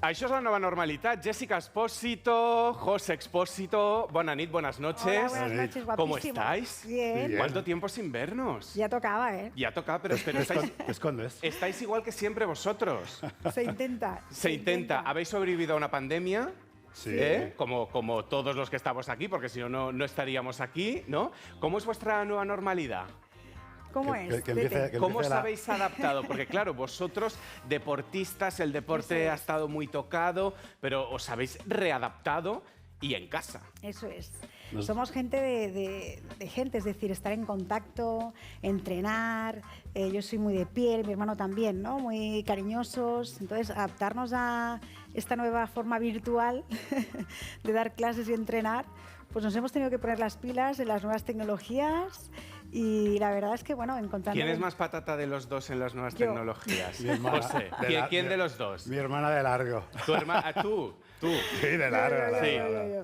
Això és la nova normalitat. Jessica Expósito, José Expósito, bona nit, buenas noches. Hola, buenas noches, guapísimo. ¿Cómo estáis? Bien. ¿Cuánto tiempo sin vernos? Ya tocaba, ¿eh? Ya toca, pero ¿Te escondes? estáis igual que siempre vosotros. Se intenta. Se intenta. ¿Habéis sobrevivido a una pandemia? Sí. Como todos los que estamos aquí, porque si no, no estaríamos aquí, ¿no? ¿Cómo es vuestra nueva normalidad? ¿Cómo Que- es? que Vete. empiece- que ¿Cómo os empiece la- habéis adaptado? Porque claro, vosotros, deportistas, el deporte Eso ha es. estado muy tocado, pero os habéis readaptado y en casa. Eso es. Nos- Somos gente de gente, es decir, estar en contacto, entrenar. Yo soy muy de piel, mi hermano también, ¿no? Muy cariñosos. Entonces, adaptarnos a esta nueva forma virtual de dar clases y entrenar, pues nos hemos tenido que poner las pilas en las nuevas tecnologías y la verdad es que, bueno, encontrando... ¿Quién es más patata de los dos en las nuevas Yo. tecnologías? Mi hermana. José, De ¿quién, la- quién mi- de los dos? Mi hermana de largo. Tu hermana, tú. Sí, de largo. Yo, de Sí, largo.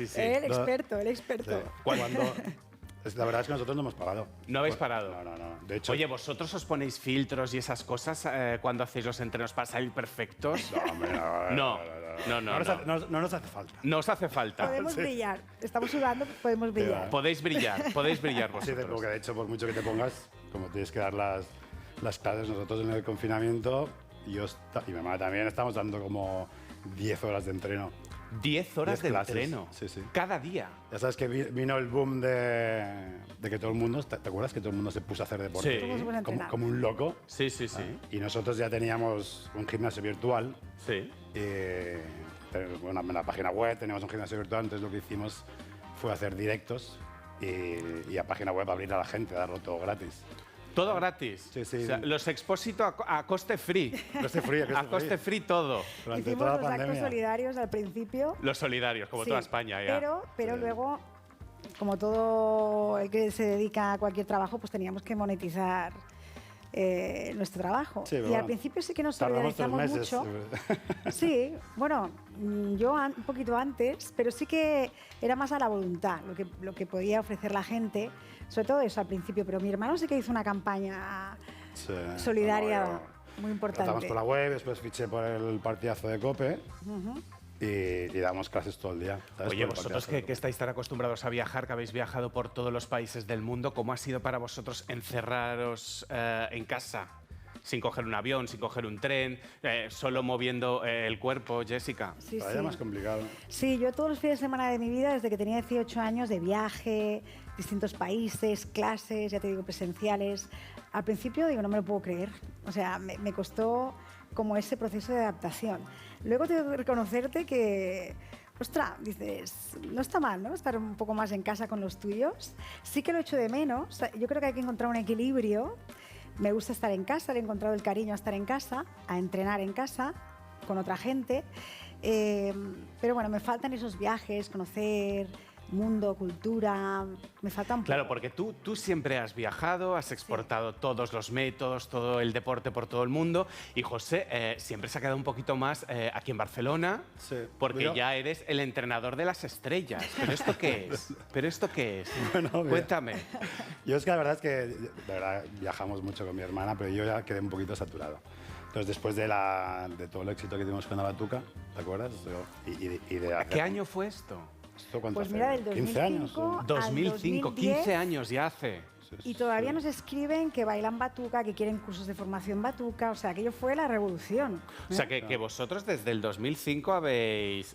sí. El No. experto, el experto. Sí. La verdad es que nosotros no hemos parado. ¿No habéis parado? No. De hecho, Oye, ¿vosotros os ponéis filtros y esas cosas cuando hacéis los entrenos para salir perfectos? no, hombre, No No nos hace falta. No os hace falta. Podemos brillar. Estamos sudando, podemos brillar. Podéis brillar Sí, vosotros. porque de hecho, por mucho que te pongas, como tienes que dar las clases, nosotros en el confinamiento, y mi mamá también, estamos dando como 10 horas de entreno. 10 horas 10 de clases. entreno. Sí, sí. Cada día. Ya sabes que vino el boom de que todo el mundo, ¿te acuerdas que todo el mundo se puso a hacer deporte? Sí. Todo el mundo se puso a Como, entrenar. como un loco. Sí. Y nosotros ya teníamos un gimnasio virtual. Sí. En la página web teníamos un gimnasio virtual, entonces lo que hicimos fue hacer directos y a página web abrir a la gente, darlo todo gratis. Todo gratis. Sí, sí. O sea, los Expósito a coste free. Coste free, a coste A coste free. free todo. Durante Hicimos toda la los actos pandemia. solidarios al principio. Los solidarios, como Sí, toda España ya. Pero luego, como todo el que se dedica a cualquier trabajo, pues teníamos que monetizar nuestro trabajo. Sí, pero y al bueno, principio sí que nos tardamos 3 solidarizamos meses. mucho. Sí, bueno, yo un poquito antes, pero sí que era más a la voluntad lo que podía ofrecer la gente, sobre todo eso al principio. Pero mi hermano sí que hizo una campaña Sí. solidaria Bueno, muy Tratamos importante. por la web, después fiché por el partidazo de COPE y damos clases todo el día. ¿sabes? Oye, Por el vosotros partidazo de que COPE. estáis tan acostumbrados a viajar, que habéis viajado por todos los países del mundo, ¿cómo ha sido para vosotros encerraros en casa? Sin coger un avión, sin coger un tren, solo moviendo el cuerpo, Jessica. Sí, Todavía sí. más complicado. Sí, yo todos los fines de semana de mi vida, desde que tenía 18 años, de viaje, distintos países, clases, ya te digo, presenciales. Al principio, digo, no me lo puedo creer. O sea, me costó como ese proceso de adaptación. Luego tengo que reconocerte que, ostras, dices, no está mal, ¿no? Estar un poco más en casa con los tuyos. Sí que lo echo de menos. Yo creo que hay que encontrar un equilibrio. Me gusta estar en casa, le he encontrado el cariño a estar en casa, a entrenar en casa con otra gente. Pero bueno, me faltan esos viajes, conocer mundo, cultura, me falta un poco. Claro, porque tú siempre has viajado, has exportado todos los métodos, todo el deporte por todo el mundo, y José siempre se ha quedado un poquito más aquí en Barcelona, Sí. porque Yo- ya eres el entrenador de las estrellas. ¿Pero esto qué es? ¿Pero esto qué es? Bueno, mira. Cuéntame. Yo es que la verdad es que de verdad, viajamos mucho con mi hermana, pero yo ya quedé un poquito saturado. Entonces, después de todo el éxito que tuvimos con la Batuca, ¿te acuerdas? Y de ¿A qué año fue esto? ¿Esto cuánto Pues hace? mira, del 15 años. 2005 ¿no? 2005, 2010. 15 años ya hace. Sí, Y sí, todavía sí. nos escriben que bailan batuca, que quieren cursos de formación batuca, o sea, aquello fue la revolución. O sea, que vosotros desde el 2005 habéis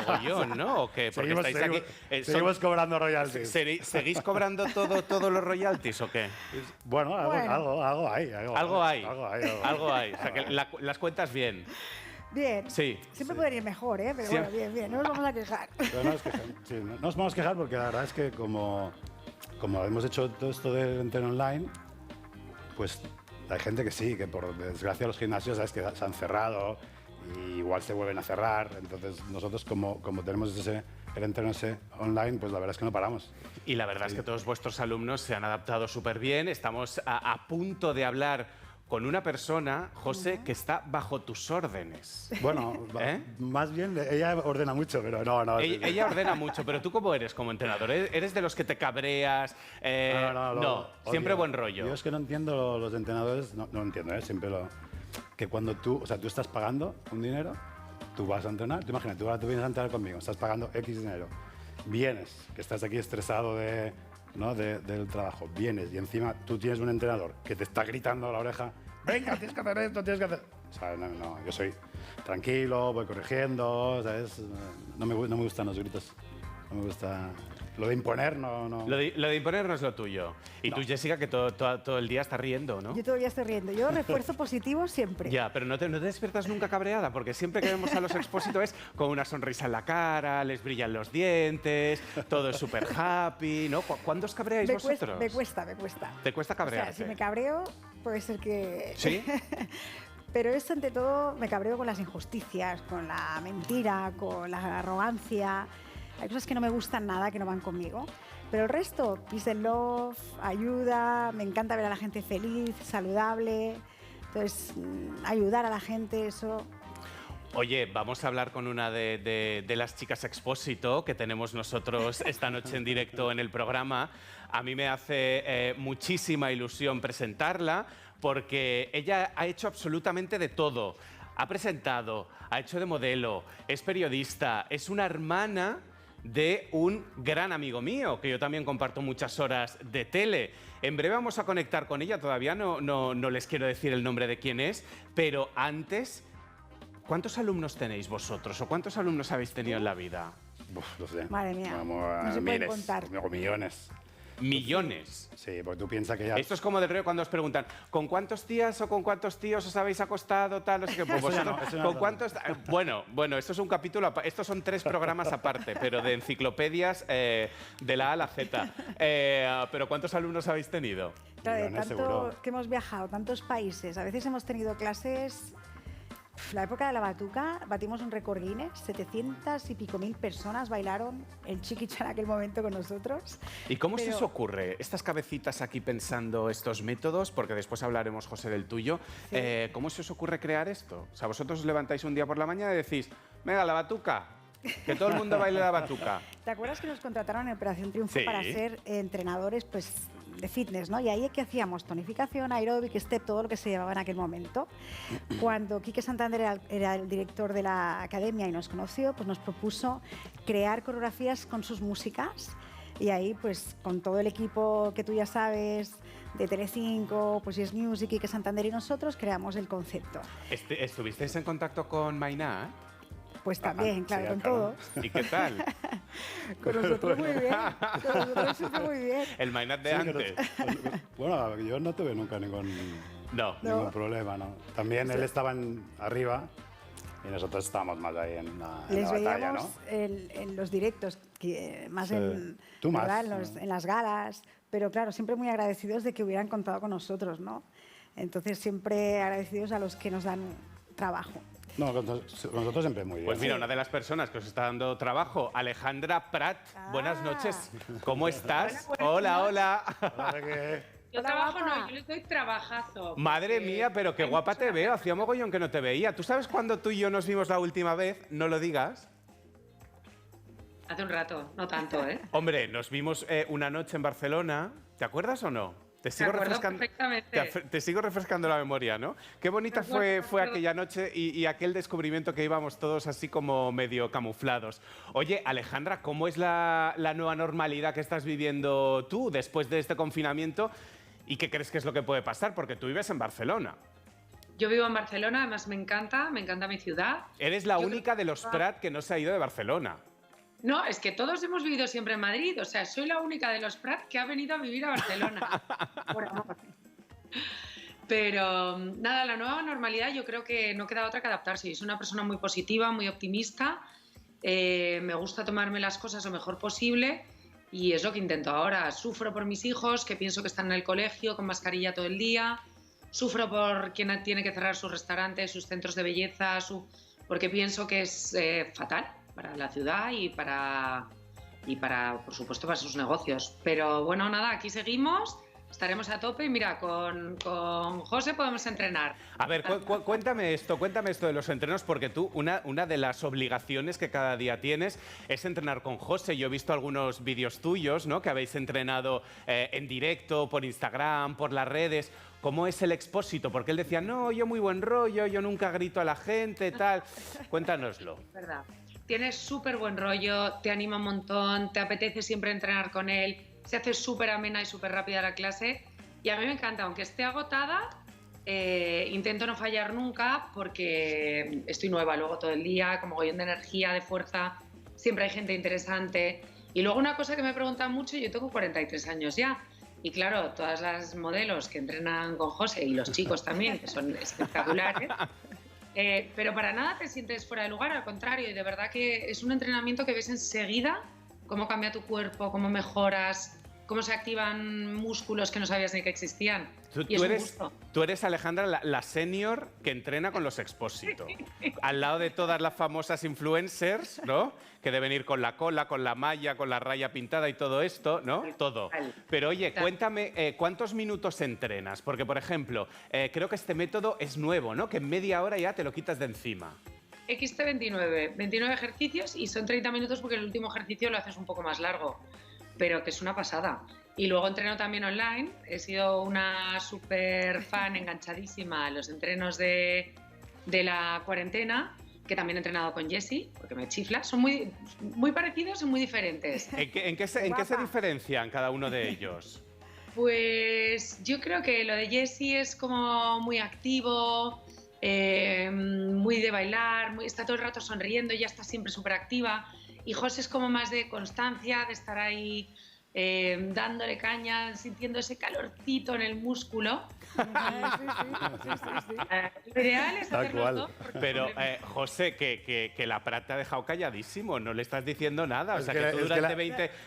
mogollón, ¿no? ¿O qué? Porque estáis aquí... seguimos cobrando royalties. ¿Seguís cobrando todos los royalties o qué? Bueno, Bueno. algo hay. Algo hay. Algo hay. O sea, que las cuentas bien. Bien, Sí. siempre podría ir mejor, ¿eh? Pero Sí. bueno, bien, no nos vamos a quejar. Pero no nos vamos a quejar porque la verdad es que como hemos hecho todo esto del entreno online, pues hay gente que sí, que por desgracia los gimnasios sabes que se han cerrado y igual se vuelven a cerrar. Entonces nosotros como tenemos el entreno ese online, pues la verdad es que no paramos. Y la verdad es que todos vuestros alumnos se han adaptado súper bien. Estamos a punto de hablar con una persona, José, que está bajo tus órdenes. Bueno, ¿Eh? más bien ella ordena mucho, pero no. Ella ordena mucho, pero ¿tú cómo eres como entrenador? ¿Eres de los que te cabreas? No, siempre odio. buen rollo. Yo es que no entiendo los entrenadores, no entiendo, siempre que cuando tú estás pagando un dinero tú vas a entrenar, tú imagínate, tú vienes a entrenar conmigo, estás pagando X dinero, vienes, que estás aquí estresado del trabajo, vienes y encima tú tienes un entrenador que te está gritando a la oreja, venga, tienes que hacer esto, tienes que hacer... O sea, no, yo soy tranquilo, voy corrigiendo, ¿sabes? No me gustan los gritos, no me gusta... Lo de imponer, no... Lo de imponer no es lo tuyo. Y tú, Jessica, que todo el día estás riendo, ¿no? Yo todo el día estoy riendo. Yo refuerzo positivo siempre. Ya, pero no te despiertas nunca cabreada, porque siempre que vemos a los expósitos es con una sonrisa en la cara, les brillan los dientes, todo es súper happy, ¿no? ¿Cuándo os cabreáis vosotros? Me cuesta. ¿Te cuesta cabrearte? O sea, si me cabreo, puede ser que... ¿Sí? Pero esto, ante todo, me cabreo con las injusticias, con la mentira, con la arrogancia. Hay cosas que no me gustan nada, que no van conmigo. Pero el resto, peace and love, ayuda, me encanta ver a la gente feliz, saludable. Entonces, ayudar a la gente, eso... Oye, vamos a hablar con una de las chicas Expósito que tenemos nosotros esta noche en directo en el programa. A mí me hace muchísima ilusión presentarla porque ella ha hecho absolutamente de todo. Ha presentado, ha hecho de modelo, es periodista, es una hermana de un gran amigo mío, que yo también comparto muchas horas de tele. En breve vamos a conectar con ella, todavía no les quiero decir el nombre de quién es, pero antes, ¿cuántos alumnos tenéis vosotros o cuántos alumnos habéis tenido en la vida? No sé. Madre mía, Vamos a no se pueden miles, contar. o millones. Millones. Sí, porque tú piensas que ya... Esto es como del río cuando os preguntan ¿con cuántos tías o con cuántos tíos os habéis acostado? Tal, no sé qué. Pues vosotros, ¿con cuántos? Bueno, esto es un capítulo, estos son 3 programas aparte, pero de enciclopedias de la A a la Z. Pero ¿cuántos alumnos habéis tenido? Claro, de Millones, tanto seguro. que hemos viajado, tantos países, a veces hemos tenido clases... La época de la batuca, batimos un récord Guinness, 700 y pico mil personas bailaron el chiquicha en aquel momento con nosotros. ¿Y cómo se os ocurre estas cabecitas aquí pensando estos métodos? Porque después hablaremos, José, del tuyo. Sí. ¿Cómo se os ocurre crear esto? O sea, vosotros os levantáis un día por la mañana y decís, venga, la batuca, que todo el mundo baile la batuca. ¿Te acuerdas que nos contrataron en Operación Triunfo Sí. para ser entrenadores pues, de fitness, ¿no? Y ahí que hacíamos tonificación, aeróbic, step, todo lo que se llevaba en aquel momento. Cuando Quique Santander era el director de la academia y nos conoció, pues nos propuso crear coreografías con sus músicas. Y ahí, pues, con todo el equipo que tú ya sabes, de Telecinco, pues Yes Music, Quique Santander y nosotros, creamos el concepto. ¿Estuvisteis en contacto con Mainá? Pues también, claro, sí, con claro. todo. ¿Y qué tal? Con nosotros muy bien. Con nosotros siempre muy bien. El Mainat de Sí, antes. Bueno, yo no tuve nunca ningún No. problema, ¿no? También él estaba arriba y nosotros estábamos más ahí en la Les batalla, veíamos ¿no? en los directos, más Sí. en, Tú más, ¿verdad? ¿no? En las galas, pero claro, siempre muy agradecidos de que hubieran contado con nosotros, ¿no? Entonces siempre agradecidos a los que nos dan trabajo. No, con nosotros siempre muy bien. Pues mira, una de las personas que os está dando trabajo, Alejandra Prat. Buenas noches. ¿Cómo estás? Hola. Ahora que- Yo Hola, trabajo guapa. no, yo les doy trabajazo. Madre porque mía, pero qué hay guapa mucho te veo. Hacía mogollón que no te veía. ¿Tú sabes cuándo tú y yo nos vimos la última vez? No lo digas. Hace un rato, no tanto, ¿eh? Hombre, nos vimos una noche en Barcelona. ¿Te acuerdas o no? Te sigo acuerdo refrescando. perfectamente. Te sigo refrescando la memoria, ¿no? Qué bonita Me acuerdo, fue me acuerdo. aquella noche y aquel descubrimiento que íbamos todos así como medio camuflados. Oye, Alejandra, ¿cómo es la nueva normalidad que estás viviendo tú después de este confinamiento? ¿Y qué crees que es lo que puede pasar? Porque tú vives en Barcelona. Yo vivo en Barcelona, además me encanta mi ciudad. Eres la Yo única de los Prat que no se ha ido de Barcelona. No, es que todos hemos vivido siempre en Madrid, o sea, soy la única de los Prat que ha venido a vivir a Barcelona. Por amor. Pero nada, la nueva normalidad yo creo que no queda otra que adaptarse. Yo soy una persona muy positiva, muy optimista, me gusta tomarme las cosas lo mejor posible y es lo que intento ahora. Sufro por mis hijos, que pienso que están en el colegio con mascarilla todo el día, sufro por quien tiene que cerrar sus restaurantes, sus centros de belleza, porque pienso que es fatal para la ciudad y para, por supuesto, para sus negocios. Pero bueno, nada, aquí seguimos, estaremos a tope y mira, con José podemos entrenar. A ver, cuéntame esto de los entrenos, porque tú, una de las obligaciones que cada día tienes es entrenar con José. Yo he visto algunos vídeos tuyos, ¿no? Que habéis entrenado en directo, por Instagram, por las redes. ¿Cómo es el Expósito? Porque él decía, no, yo muy buen rollo, yo nunca grito a la gente, tal. Cuéntanoslo. Es verdad. Tienes súper buen rollo, te anima un montón, te apetece siempre entrenar con él, se hace súper amena y súper rápida la clase. Y a mí me encanta, aunque esté agotada, intento no fallar nunca porque estoy nueva luego todo el día, como gollón de energía, de fuerza, siempre hay gente interesante. Y luego una cosa que me preguntan mucho, yo tengo 43 años ya, y claro, todas las modelos que entrenan con José y los chicos también, que son espectaculares, pero para nada te sientes fuera de lugar, al contrario, y de verdad que es un entrenamiento que ves enseguida cómo cambia tu cuerpo, cómo mejoras, cómo se activan músculos que no sabías ni que existían. Tú eres, Alejandra, la senior que entrena con los Expósito. Al lado de todas las famosas influencers, ¿no? Que deben ir con la cola, con la malla, con la raya pintada y todo esto, ¿no? Todo. Pero oye, cuéntame, ¿cuántos minutos entrenas? Porque, por ejemplo, creo que este método es nuevo, ¿no? Que en media hora ya te lo quitas de encima. XT29, 29 ejercicios y son 30 minutos porque el último ejercicio lo haces un poco más largo, pero que es una pasada. Y luego entreno también online, he sido una súper fan enganchadísima a los entrenos de la cuarentena, que también he entrenado con Jessie, porque me chifla, son muy parecidos y muy diferentes. ¿En qué se diferencian cada uno de ellos? Pues yo creo que lo de Jessie es como muy activo, muy de bailar, está todo el rato sonriendo, ya está siempre súper activa. Y José es como más de constancia, de estar ahí dándole caña, sintiendo ese calorcito en el músculo. Lo ideal es hacerlo todo. Pero, José, que la Prat te ha dejado calladísimo, no le estás diciendo nada. O sea, que tú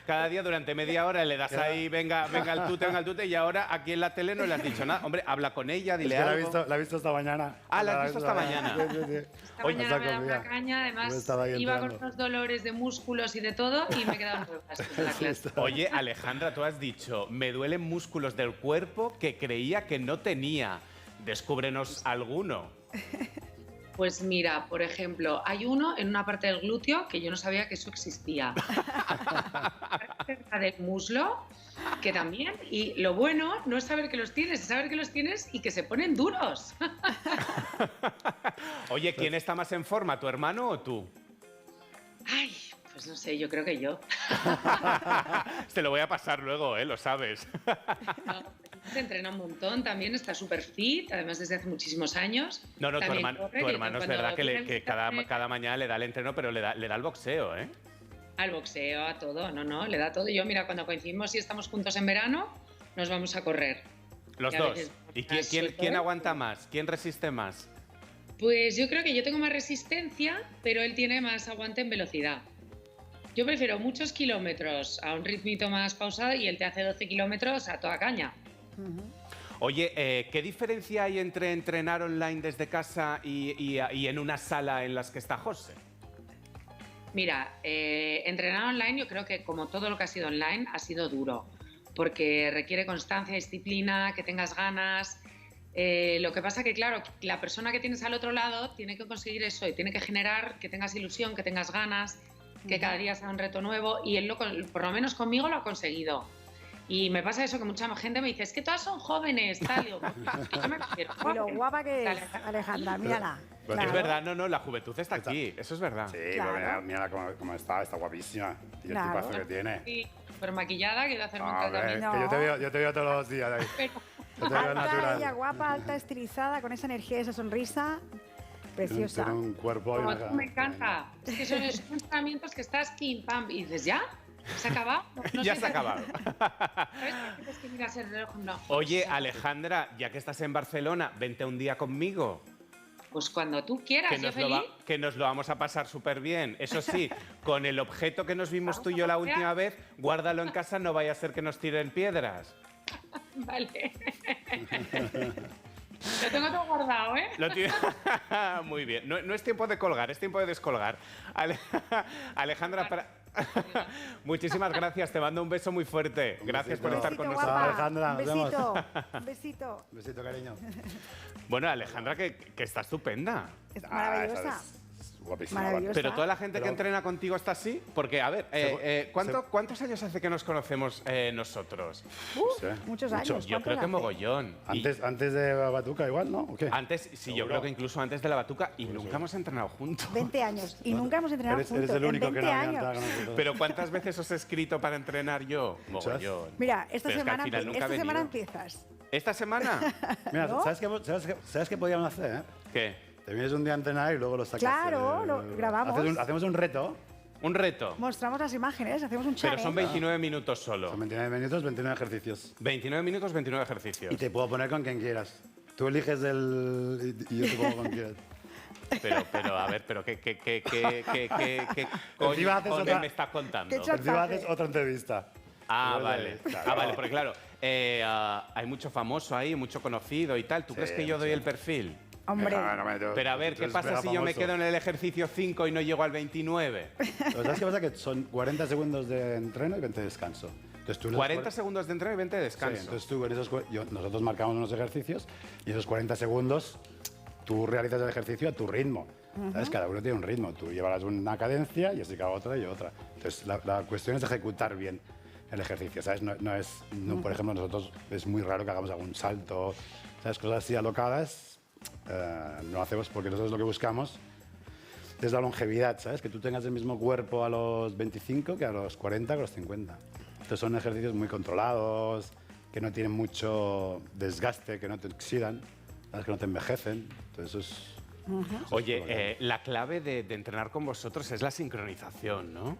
cada día, durante media hora, le das ahí, venga al tute, y ahora aquí en la tele no le has dicho nada. Hombre, habla con ella, dile algo. La he visto esta mañana. Ah, la has visto esta mañana. Esta mañana me da una caña, además iba con unos dolores de músculos y de todo, y me he quedado nueva después de la clase. Oye, Alejandra, tú has dicho, me duelen músculos del cuerpo que creía que no tenía. Descúbrenos alguno. Pues mira, por ejemplo, hay uno en una parte del glúteo que yo no sabía que eso existía. Cerca del muslo, que también. Y lo bueno no es saber que los tienes, es saber que los tienes y que se ponen duros. Oye, ¿quién está más en forma, tu hermano o tú? Ay, pues no sé, yo creo que yo. Te lo voy a pasar luego, lo sabes. No, se entrena un montón, también está súper fit, además desde hace muchísimos años. No, tu hermano es verdad que cada mañana le da el entreno, pero le da el boxeo, ¿eh? Al boxeo, a todo, no, le da todo. Yo, mira, cuando coincidimos y estamos juntos en verano, nos vamos a correr. Los dos. ¿Y quién aguanta más? ¿Quién resiste más? Pues yo creo que yo tengo más resistencia, pero él tiene más aguante en velocidad. Yo prefiero muchos kilómetros a un ritmito más pausado y él te hace 12 kilómetros a toda caña. Oye, ¿qué diferencia hay entre entrenar online desde casa y en una sala en las que está José? Mira, entrenar online yo creo que como todo lo que ha sido online ha sido duro, porque requiere constancia, disciplina, que tengas ganas. Lo que pasa que, claro, la persona que tienes al otro lado tiene que conseguir eso y tiene que generar que tengas ilusión, que tengas ganas, que cada día sea un reto nuevo, y él, por lo menos conmigo, lo ha conseguido. Y me pasa eso, que mucha gente me dice, es que todas son jóvenes, tal. Digo, yo me refiero, y lo guapa que es, Alejandra, mírala. Claro. Es verdad, no, la juventud está aquí, eso es verdad. Sí, claro. Mira cómo está guapísima. Y el tipazo que tiene. Sí, súper maquillada, quiero hacerme un tratamiento. Que yo te veo todos los días ahí. Yo te veo natural. Ella guapa, alta, estilizada, con esa energía, esa sonrisa. Preciosa. Tiene un cuerpo. Como tú, me encanta. Es que son esos entrenamientos que estás pim, pam, y dices, ¿ya? ¿Se ha acabado? No ya se ha acabado. ¿Sabes que miras el reloj? No. Oye, Alejandra, ya que estás en Barcelona, vente un día conmigo. Pues cuando tú quieras, que nos lo vamos a pasar súper bien. Eso sí, con el objeto que nos vimos tú y yo la última vez, guárdalo en casa, no vaya a ser que nos tiren piedras. Vale. Lo tengo todo guardado, ¿eh? Muy bien. No es tiempo de colgar, es tiempo de descolgar. Alejandra, muchísimas gracias. Te mando un beso muy fuerte. Gracias por estar con nosotros. Alejandra, un besito. Un besito. Un besito, cariño. Bueno, Alejandra, que está estupenda. Es maravillosa. guapísima. Maravillosa. Pero toda la gente que Pero- entrena contigo está así. Porque, a ver, Segu- ¿cuántos años hace que nos conocemos nosotros? Sí, Muchos mucho. años. Yo creo que hace? mogollón. Y Antes de Batuca igual, ¿no? ¿O qué? antes, sí, yo Seguro. creo que incluso antes de la batuca. Y nunca hemos entrenado juntos. 20 años. Y nunca hemos entrenado Eres juntos. el único en que 20 no había años. entrado con nosotros. Pero ¿cuántas veces os he escrito para entrenar yo? Mogollón. Mira, esta Pero es que al semana, final nunca esta he semana venido. empiezas. ¿Esta semana? Mira, ¿No? ¿sabes qué podríamos hacer? ¿Qué? Te vienes un día a entrenar y luego lo sacas. Claro, lo grabamos. Hacemos un reto. Un reto. Mostramos las imágenes, hacemos un Pero challenge. son 29 minutos solo. Son 29 minutos, 29 ejercicios. 29 minutos, 29 ejercicios. Y te puedo poner con quien quieras. Tú eliges y yo te pongo con quien quieras. Pero, a ver, ¿qué Encima haces coño otra- me estás contando? ¿Qué chat- Encima haces otra entrevista. Ah, Después vale. de- claro. Ah, vale, porque claro, hay mucho famoso ahí, mucho conocido y tal. ¿Tú crees que yo doy el perfil? Hombre, Pero a ver, ¿qué pasa si yo me quedo en el ejercicio 5 y no llego al 29? ¿Sabes qué pasa? Que son 40 segundos de entreno y 20 de descanso. Entonces, tú en esos 40 segundos de entreno y 20 de Sí, descanso. entonces tú en esos, nosotros marcamos unos ejercicios y esos 40 segundos tú realizas el ejercicio a tu ritmo. ¿Sabes? Cada uno tiene un ritmo. Tú llevarás una cadencia y así cada otra y otra. Entonces la cuestión es ejecutar bien el ejercicio, ¿sabes? Por ejemplo, nosotros es muy raro que hagamos algún salto, ¿sabes? Cosas así alocadas no hacemos porque nosotros lo que buscamos es la longevidad, ¿sabes? Que tú tengas el mismo cuerpo a los 25 que a los 40 que a los 50. Entonces son ejercicios muy controlados, que no tienen mucho desgaste, que no te oxidan, ¿sabes? Que no te envejecen. Entonces eso es... Oye, la clave de entrenar con vosotros es la sincronización, ¿no?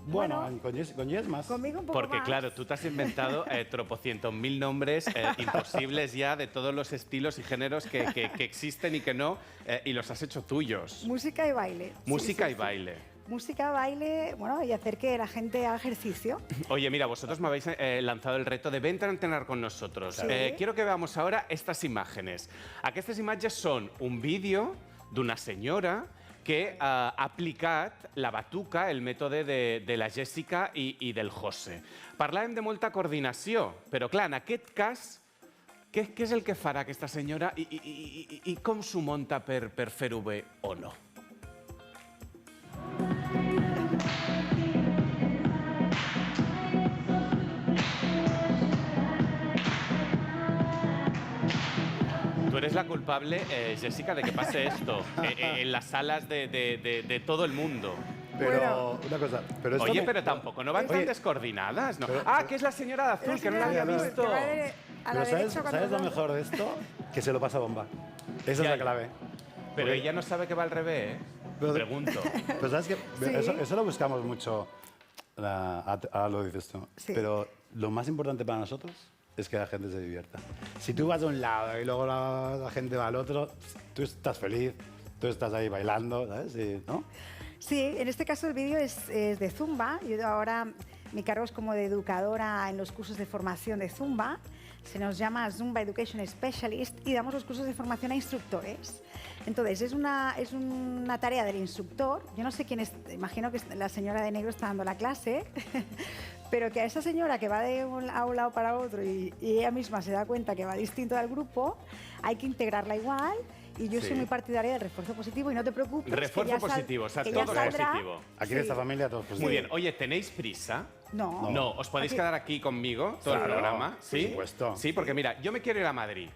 Bueno, Bueno, con Jess más. conmigo un poco Porque más. claro, tú te has inventado tropocientos mil nombres imposibles ya de todos los estilos y géneros que existen y que no, y los has hecho tuyos. Música y baile. Sí, Música sí, y sí. baile. Música, baile, bueno, y hacer que la gente haga ejercicio. Oye, mira, vosotros me habéis lanzado el reto de vente a entrenar con nosotros. Sí. Quiero que veamos ahora estas imágenes. Aquestes imatges són un vídeo d'una senyora que ha aplicat la batuca, el mètode de la Jessica i del José. Parlàvem de molta coordinació, però clar, en aquest cas, què és el que farà aquesta senyora i com s'ho munta per fer-ho bé o no? Tú eres la culpable, Jessica, de que pase esto en las salas de todo el mundo. Pero Bueno. una cosa, pero esto Oye, me- pero tampoco no van tan Oye, descoordinadas, ¿no? pero- Que es la señora de azul, que no la había visto. Que va a la Pero ¿sabes, derecha cuando ¿sabes lo va- mejor de esto? Que se lo pasa bomba. Esa es Ya, la ya. clave. Pero ella no sabe que va al revés, ¿eh? Pero- Pregunto. Pues sabes que Sí. eso lo buscamos mucho. Ahora lo dices tú. Sí. Pero lo más importante para nosotros es que la gente se divierta. Si tú vas a un lado y luego la gente va al otro, tú estás feliz, tú estás ahí bailando, ¿sabes? Y, ¿no? Sí, en este caso el vídeo es de Zumba. Yo ahora mi cargo es como de educadora en los cursos de formación de Zumba. Se nos llama Zumba Education Specialist y damos los cursos de formación a instructores. Entonces, es una tarea del instructor. Yo no sé quién es, imagino que la señora de negro está dando la clase, pero que a esa señora que va a un lado para otro y ella misma se da cuenta que va distinto al grupo, hay que integrarla igual. Y yo Sí. soy muy partidaria del refuerzo positivo y no te preocupes. que Refuerzo ya positivo, o sea, que ya todo saldrá. positivo. Aquí en Sí. esta familia todos pues Muy bien. Oye, ¿tenéis prisa? No. No, ¿os podéis Aquí- quedar aquí conmigo todo el Claro, programa? por ¿Sí? supuesto. Sí, porque mira, yo me quiero ir a Madrid.